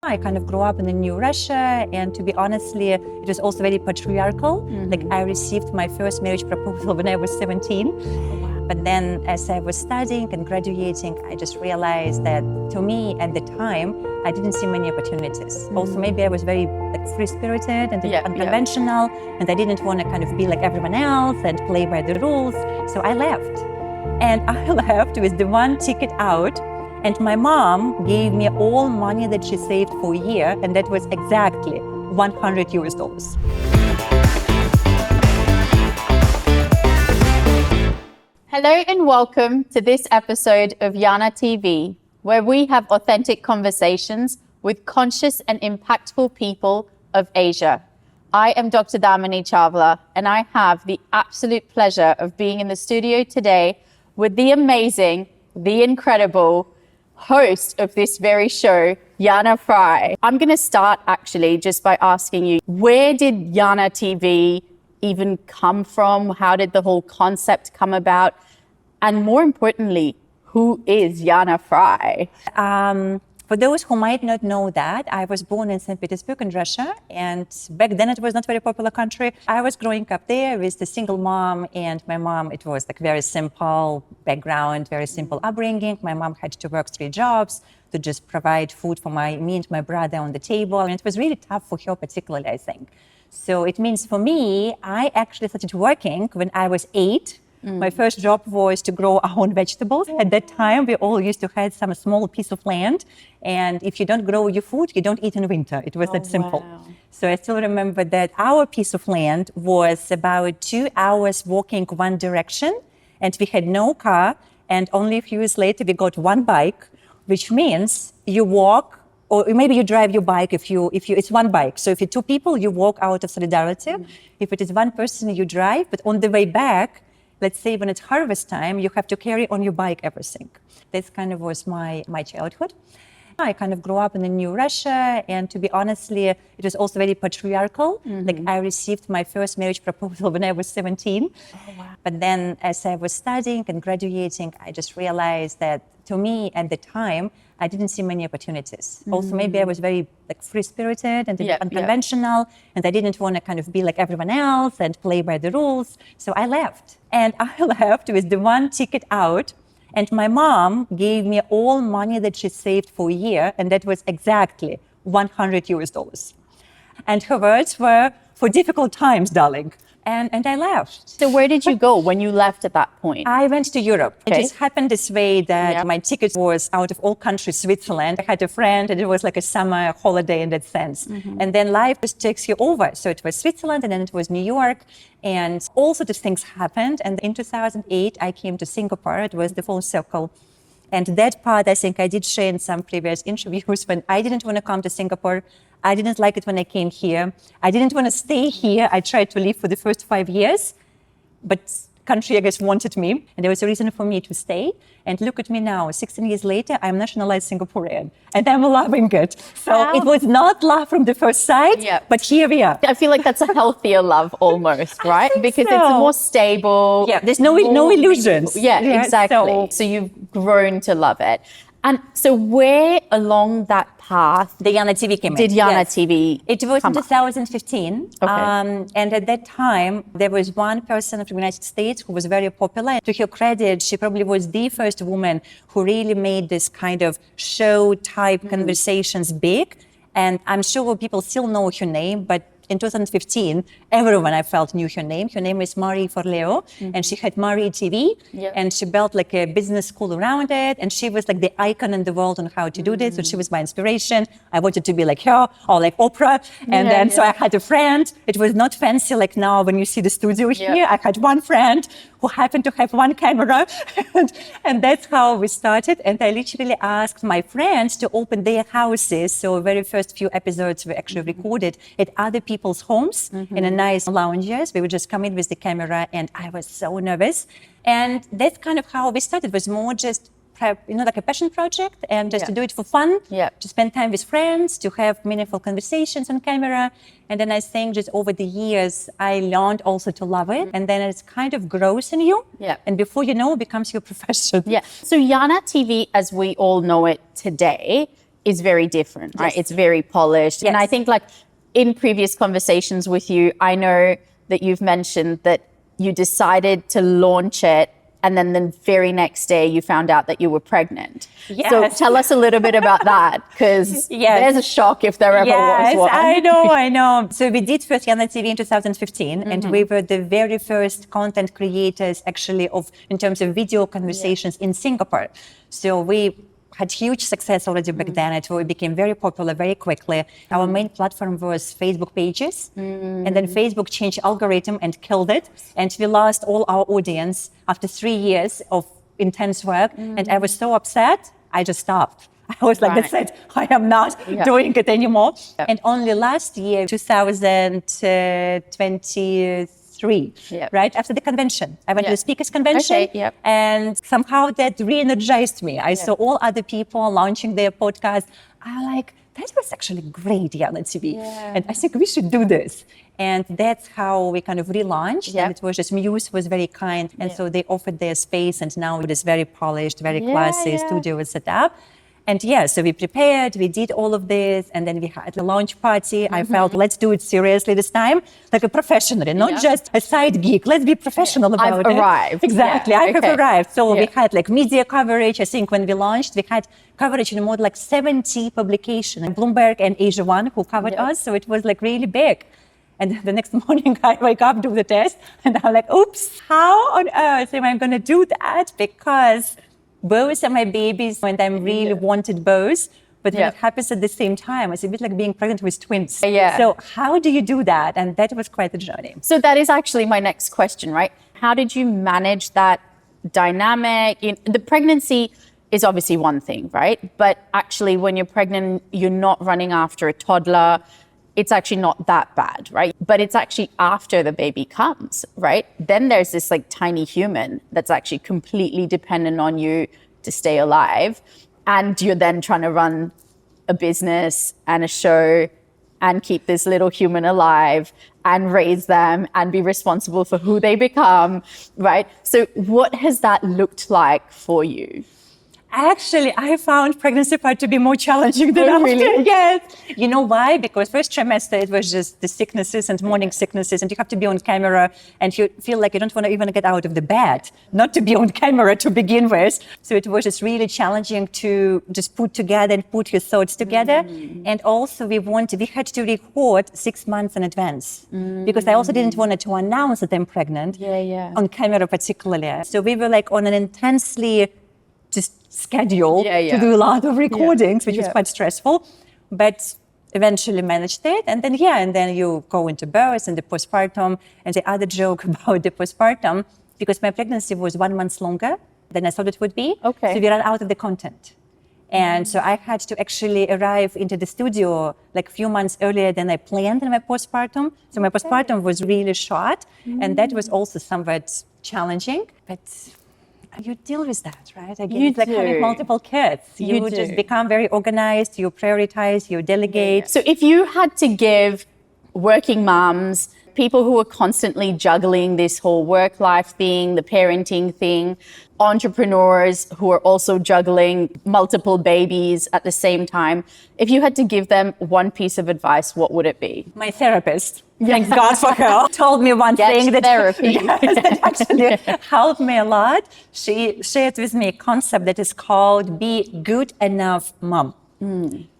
I kind of grew up in the New Russia, and to be honestly, it was also very patriarchal. Like I received my first marriage proposal when I was 17. But then as I was studying and graduating, I just realized that to me at the time, I didn't see many opportunities. Also, maybe I was very free-spirited and unconventional, and I didn't want to kind of be like everyone else and play by the rules. So I left. And I left with the one ticket out. And my mom gave me all money that she saved for a year, and that was exactly $100. Hello and welcome to this episode of Yana TV, where we have authentic conversations with conscious and impactful people of Asia. I am Dr. Damini Chawla, and I have the absolute pleasure of being in the studio today with the amazing, the incredible host of this very show, Yana Fry. I'm going to start actually just by asking you, where did Yana TV even come from? How did the whole concept come about? And more importantly, who is Yana Fry? For those who might not know that, I was born in St. Petersburg in Russia, and back then it was not a very popular country. I was growing up there with a single mom, and my mom, it was like very simple background, very simple upbringing. My mom had to work 3 jobs to just provide food for me and my brother on the table, and it was really tough for her particularly, I think. So it means for me, I actually started working when I was 8. My first job was to grow our own vegetables. At that time, we all used to have some small piece of land. And if you don't grow your food, you don't eat in winter. It was that simple. Wow. So I still remember that our piece of land was about 2 hours walking one direction. And we had no car. And only a few years later, we got one bike, which means you walk, or maybe you drive your bike if it's one bike. So if you're 2 people, you walk out of solidarity. If it is one person, you drive. But on the way back, let's say when it's harvest time, you have to carry on your bike everything. This kind of was my childhood. I kind of grew up in the New Russia, and to be honestly, it was also very patriarchal. Like I received my first marriage proposal when I was 17. But then as I was studying and graduating, I just realized that to me at the time, I didn't see many opportunities. Also, maybe I was very free-spirited and unconventional, and I didn't want to kind of be like everyone else and play by the rules. So I left. And I left with the one ticket out, and my mom gave me all money that she saved for a year, and that was exactly $100. And her words were, "For difficult times, darling." And I left. So where did you go when you left at that point? I went to Europe. Okay. It just happened this way that my ticket was out of all countries, Switzerland. I had a friend, and it was like a summer holiday in that sense. And then life just takes you over. So it was Switzerland, and then it was New York. And all sorts of things happened. And in 2008, I came to Singapore. It was the full circle. And that part, I think I did share in some previous interviews when I didn't want to come to Singapore. I didn't like it when I came here. I didn't want to stay here. I tried to leave for the first 5 years, but country, I guess, wanted me. And there was a reason for me to stay. And look at me now, 16 years later, I'm nationalized Singaporean, and I'm loving it. So it was not love from the first sight, but here we are. I feel like that's a healthier love almost, right? Because so. it's more stable. Yeah, there's no illusions. Yeah, exactly. So you've grown to love it. And so where along that path the Yana TV came in. Did Yana TV It was in come up? 2015. Okay. And at that time, there was one person from the United States who was very popular. To her credit, she probably was the first woman who really made this kind of show-type conversations big. And I'm sure people still know her name, but in 2015, everyone I felt knew her name. Her name is Marie Forleo, and she had Marie TV, and she built like a business school around it, and she was like the icon in the world on how to do this, so she was my inspiration. I wanted to be like her, or like Oprah, and so I had a friend. It was not fancy like now when you see the studio here. I had one friend who happened to have one camera, and that's how we started. And I literally asked my friends to open their houses, so very first few episodes were actually recorded at other people's homes in a nice lounges. We would just come in with the camera, and I was so nervous. And that's kind of how we started. It was more just like a passion project, and just to do it for fun, to spend time with friends, to have meaningful conversations on camera. And then I think just over the years, I learned also to love it. And then it kind of grows in you. And before you know, it becomes your profession. So Yana TV, as we all know it today, is very different, right? Yes. It's very polished. And I Yes. think like in previous conversations with you, I know that you've mentioned that you decided to launch it and then the very next day you found out that you were pregnant. So Yes. tell us a little bit about that, because Yes. there's a shock if there ever was one. I know. So we did first Yana TV in 2015, and we were the very first content creators actually in terms of video conversations in Singapore. So we had huge success already back then. We became very popular very quickly. Our main platform was Facebook pages, and then Facebook changed algorithm and killed it. And we lost all our audience after 3 years of intense work. And I was so upset, I just stopped. I was like, that's it. I am not doing it anymore. And only last year, 2023, right after the convention, I went to the speakers convention, and somehow that re-energized me. I saw all other people launching their podcast. I like, that was actually great, Yana TV. And I think we should do this. And that's how we kind of relaunched. And it was just Muse was very kind. And so they offered their space. And now it is very polished, very classy studio was set up. And so we prepared, we did all of this, and then we had a launch party. I felt, let's do it seriously this time, like a professional, not just a side gig. Let's be professional about it. I've arrived. Exactly, I have arrived. So we had like media coverage. I think when we launched, we had coverage in more like 70 publications, Bloomberg and Asia One who covered us. So it was like really big. And the next morning I wake up, do the test, and I'm like, oops, how on earth am I going to do that? Because both are my babies, and I really wanted both. But when it happens at the same time, it's a bit like being pregnant with twins. So how do you do that? And that was quite a journey. So that is actually my next question, right? How did you manage that dynamic? The pregnancy is obviously one thing, right? But actually when you're pregnant, you're not running after a toddler. It's actually not that bad, right? But it's actually after the baby comes, right? Then there's this like tiny human that's actually completely dependent on you to stay alive. And you're then trying to run a business and a show and keep this little human alive and raise them and be responsible for who they become, right? So what has that looked like for you? Actually, I found pregnancy part to be more challenging than after. Really? Yes. You know why? Because first trimester, it was just the sicknesses and morning sicknesses, and you have to be on camera, and you feel like you don't want to even get out of the bed, not to be on camera to begin with. So it was just really challenging to just put together and put your thoughts together. And also we had to record 6 months in advance, because I also didn't want to announce that I'm pregnant on camera particularly. So we were like on an intensely just schedule to do a lot of recordings, which was quite stressful, but eventually managed it. And then, you go into birth and the postpartum. And the other joke about the postpartum, because my pregnancy was 1 month longer than I thought it would be. So we ran out of the content. And so I had to actually arrive into the studio like a few months earlier than I planned in my postpartum. So my postpartum was really short, and that was also somewhat challenging, but you deal with that, right? Again, it's like having multiple kids. You just become very organized, you prioritize, you delegate. So if you had to give working moms, people who are constantly juggling this whole work-life thing, the parenting thing, entrepreneurs who are also juggling multiple babies at the same time, if you had to give them one piece of advice, what would it be? My therapist, thank God for her, told me one thing that actually helped me a lot. She shared with me a concept that is called be good enough mom.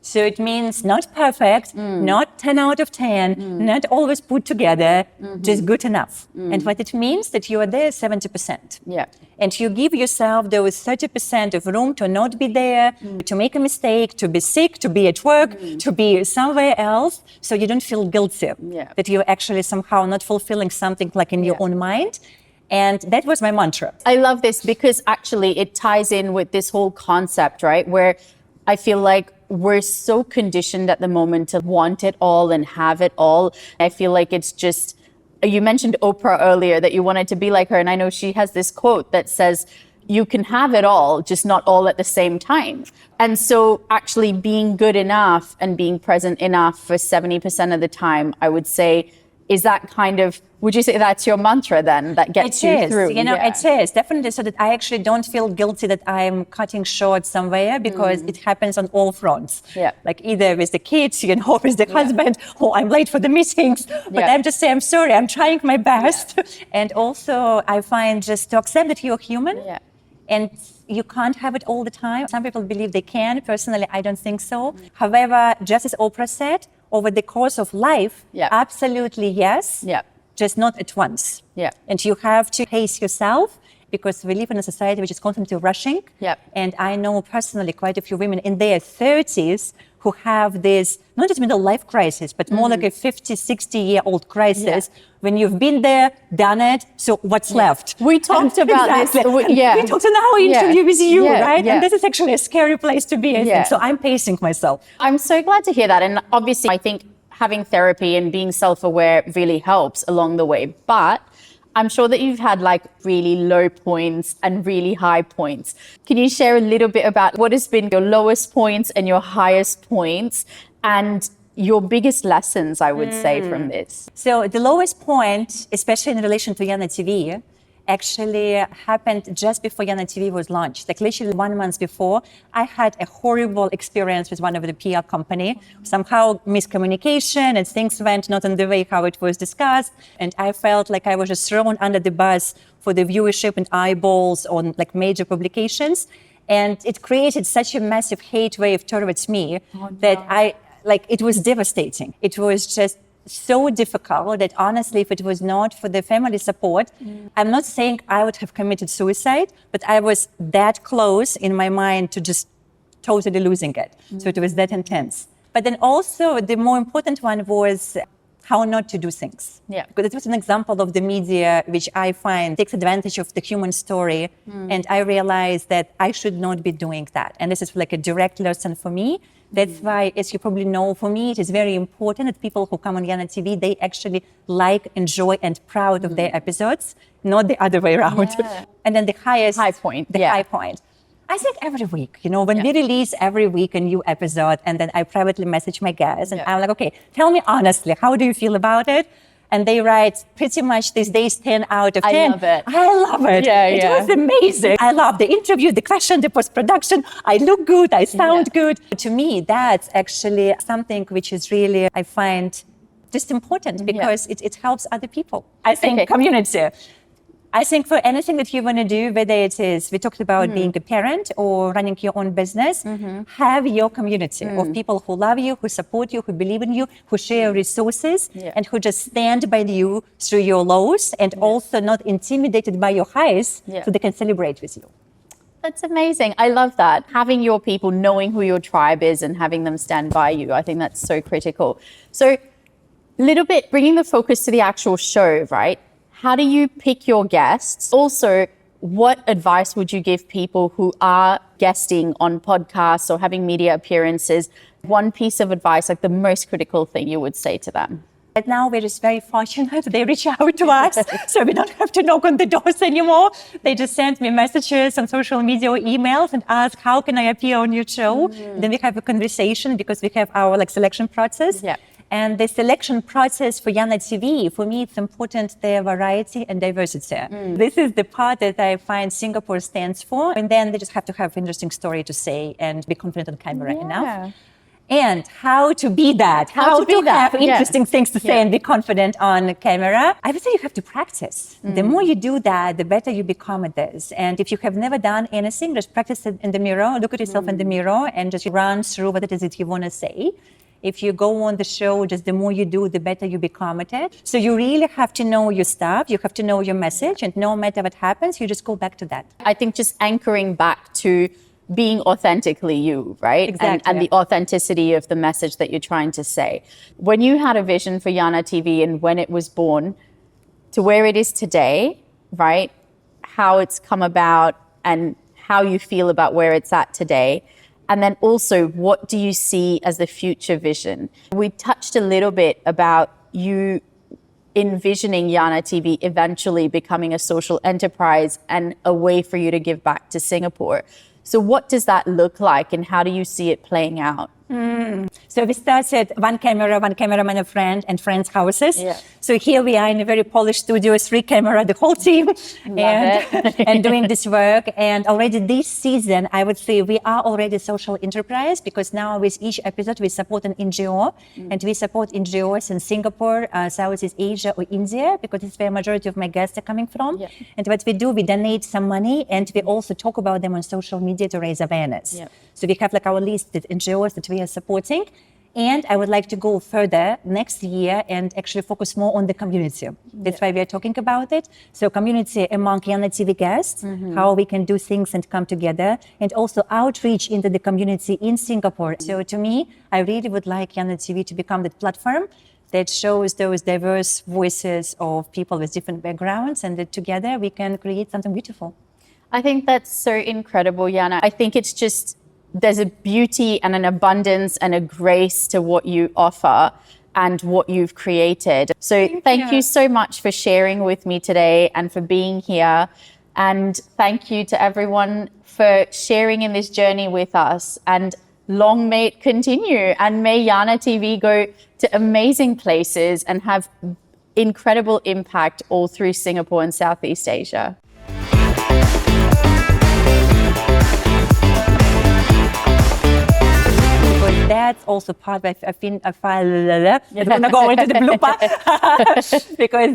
So it means not perfect, not 10 out of 10, not always put together, just good enough. And what it means that you are there 70%. And you give yourself those 30% of room to not be there, to make a mistake, to be sick, to be at work, to be somewhere else, so you don't feel guilty that you're actually somehow not fulfilling something like in your own mind. And that was my mantra. I love this because actually it ties in with this whole concept, right? Where I feel like we're so conditioned at the moment to want it all and have it all. I feel like it's just, you mentioned Oprah earlier, that you wanted to be like her. And I know she has this quote that says, you can have it all, just not all at the same time. And so actually being good enough and being present enough for 70% of the time, I would say, Is that kind of, would you say that's your mantra then that gets you through? It is definitely, so that I actually don't feel guilty that I'm cutting short somewhere, because it happens on all fronts. Yeah. Like either with the kids, or with the husband, or I'm late for the meetings. But Yeah. I'm just saying, I'm sorry, I'm trying my best. And also I find just to accept that you're human. Yeah. And you can't have it all the time. Some people believe they can. Personally, I don't think so. However, just as Oprah said, over the course of life, absolutely yes. Yeah. Just not at once. Yeah. And you have to pace yourself, because we live in a society which is constantly rushing. Yeah. And I know personally quite a few women in their 30s who have this, not just middle life crisis, but more like a 50, 60-year-old crisis. When you've been there, done it, so what's left? We talked about this. We talked in our interview with you, right? Yeah. And this is actually a scary place to be, I think. So I'm pacing myself. I'm so glad to hear that. And obviously, I think having therapy and being self-aware really helps along the way. But I'm sure that you've had like really low points and really high points. Can you share a little bit about what has been your lowest points and your highest points, and your biggest lessons, I would say, from this? So the lowest point, especially in relation to Yana TV, actually happened just before Yana TV was launched. Like literally 1 month before, I had a horrible experience with one of the PR company. Somehow miscommunication, and things went not in the way how it was discussed. And I felt like I was just thrown under the bus for the viewership and eyeballs on like major publications. And it created such a massive hate wave towards me that it was devastating. It was just so difficult that honestly, if it was not for the family support, I'm not saying I would have committed suicide, but I was that close in my mind to just totally losing it. So it was that intense. But then also the more important one was how not to do things. Because it was an example of the media, which I find takes advantage of the human story. And I realized that I should not be doing that. And this is like a direct lesson for me. That's why, as you probably know, for me, it is very important that people who come on Yana TV, they actually like, enjoy, and proud of their episodes, not the other way around. And then the high point. I think every week, when we release every week a new episode, and then I privately message my guests, and I'm like, okay, tell me honestly, how do you feel about it? And they write pretty much these days 10 out of 10. I love it. I love it. It was amazing. I love the interview, the question, the post-production. I look good, I sound good. To me, that's actually something which is really, I find just important, because it helps other people. I think community. I think for anything that you want to do, whether it is, we talked about being a parent or running your own business, have your community of people who love you, who support you, who believe in you, who share resources, and who just stand by you through your lows, and also not intimidated by your highs, so they can celebrate with you. That's amazing. I love that. Having your people, knowing who your tribe is and having them stand by you, I think that's so critical. So a little bit bringing the focus to the actual show, right? How do you pick your guests? Also, what advice would you give people who are guesting on podcasts or having media appearances? One piece of advice, like the most critical thing you would say to them? Right now, we're just very fortunate. They reach out to us, so we don't have to knock on the doors anymore. They just send me messages on social media or emails and ask, how can I appear on your show? Then we have a conversation, because we have our selection process. And the selection process for Yana TV, for me, it's important their variety and diversity. This is the part that I find Singapore stands for. And then they just have to have an interesting story to say and be confident on camera enough. And how to be that, how to have interesting things to say and be confident on camera. I would say you have to practice. The more you do that, the better you become at this. And if you have never done anything, just practice it in the mirror, look at yourself in the mirror, and just run through what it is that you want to say. If you go on the show, just the more you do, the better you become at it. So you really have to know your stuff. You have to know your message. And no matter what happens, you just go back to that. I think just anchoring back to being authentically you, right? Exactly. And the authenticity of the message that you're trying to say. When you had a vision for Yana TV and when it was born to where it is today, right? How it's come about and how you feel about where it's at today. And then also, what do you see as the future vision? We touched a little bit about you envisioning Yana TV eventually becoming a social enterprise and a way for you to give back to Singapore. So what does that look like, and how do you see it playing out? So we started one cameraman, a friend, and friends' houses. Yeah. So here we are in a very polished studio, 3 camera, the whole team, and doing this work. And already this season, I would say we are already a social enterprise, because now with each episode we support an NGO, and we support NGOs in Singapore, Southeast Asia, or India, because it's where majority of my guests are coming from. Yeah. And what we do, we donate some money, and we also talk about them on social media to raise awareness. Yeah. So we have like our list of NGOs that we are supporting. And I would like to go further next year and actually focus more on the community. That's why we are talking about it. So community among Yana TV guests, how we can do things and come together, and also outreach into the community in Singapore. So to me, I really would like Yana TV to become that platform that shows those diverse voices of people with different backgrounds, and that together we can create something beautiful. I think that's so incredible, Yana. I think it's just, there's a beauty and an abundance and a grace to what you offer and what you've created. So thank you so much for sharing with me today and for being here. And thank you to everyone for sharing in this journey with us. And long may it continue. And may Yana TV go to amazing places and have incredible impact all through Singapore and Southeast Asia. That's also part of I don't want to go into the blooper because